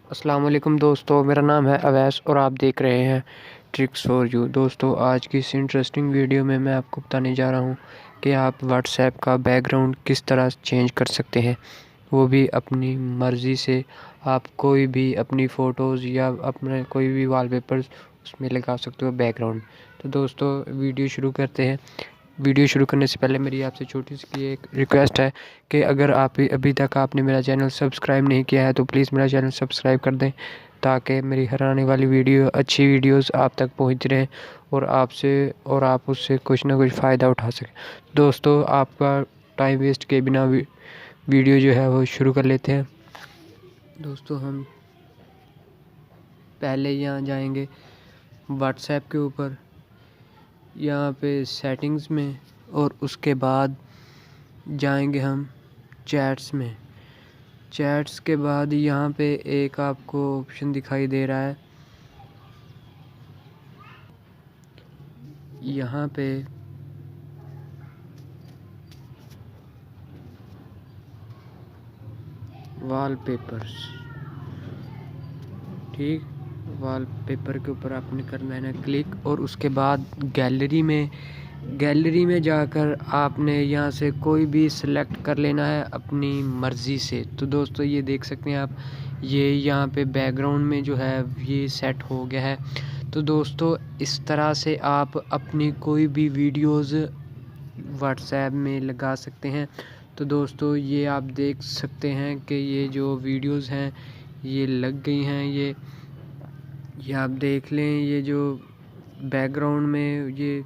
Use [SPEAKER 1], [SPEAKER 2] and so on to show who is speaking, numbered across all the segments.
[SPEAKER 1] अस्सलाम वालेकुम दोस्तों, मेरा नाम है अवैस और आप देख रहे हैं ट्रिक्स फॉर यू। दोस्तों, आज की इस इंटरेस्टिंग वीडियो में मैं आपको बताने जा रहा हूं कि आप व्हाट्सएप का बैकग्राउंड किस तरह चेंज कर सकते हैं, वो भी अपनी मर्ज़ी से। आप कोई भी अपनी फ़ोटोज़ या अपने कोई भी वॉलपेपर्स उसमें लगा सकते हो बैकग्राउंड। तो दोस्तों, वीडियो शुरू करते हैं। वीडियो शुरू करने से पहले मेरी आपसे छोटी सी एक रिक्वेस्ट है कि अगर आप अभी तक आपने मेरा चैनल सब्सक्राइब नहीं किया है तो प्लीज़ मेरा चैनल सब्सक्राइब कर दें, ताकि मेरी हर आने वाली अच्छी वीडियोस आप तक पहुंच रहे और आप उससे कुछ ना कुछ फ़ायदा उठा सकें। दोस्तों, आपका टाइम वेस्ट के बिना वीडियो जो है वो शुरू कर लेते हैं। दोस्तों, हम पहले यहाँ जाएंगे व्हाट्सएप के ऊपर, यहाँ पे सेटिंग्स में, और उसके बाद जाएंगे हम चैट्स में। चैट्स के बाद यहाँ पे एक आपको ऑप्शन दिखाई दे रहा है, यहाँ पे वॉलपेपर्स। ठीक, वॉलपेपर के ऊपर आपने करना है ना क्लिक, और उसके बाद गैलरी में जाकर आपने यहाँ से कोई भी सिलेक्ट कर लेना है अपनी मर्ज़ी से। तो दोस्तों, ये देख सकते हैं आप, ये यहाँ पे बैकग्राउंड में जो है ये सेट हो गया है। तो दोस्तों, इस तरह से आप अपनी कोई भी वीडियोज़ व्हाट्सएप में लगा सकते हैं। तो दोस्तों, ये आप देख सकते हैं कि ये जो वीडियोज़ हैं ये लग गई हैं। ये आप देख लें, ये जो बैकग्राउंड में ये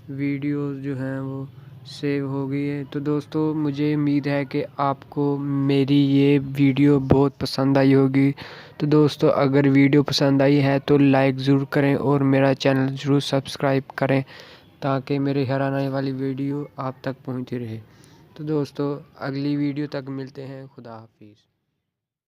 [SPEAKER 1] वीडियोस जो हैं वो सेव हो गई है। तो दोस्तों, मुझे उम्मीद है कि आपको मेरी ये वीडियो बहुत पसंद आई होगी। तो दोस्तों, अगर वीडियो पसंद आई है तो लाइक ज़रूर करें और मेरा चैनल ज़रूर सब्सक्राइब करें, ताकि मेरे हर आने वाली वीडियो आप तक पहुंचती रहे। तो दोस्तों, अगली वीडियो तक मिलते हैं। खुदा हाफिज़।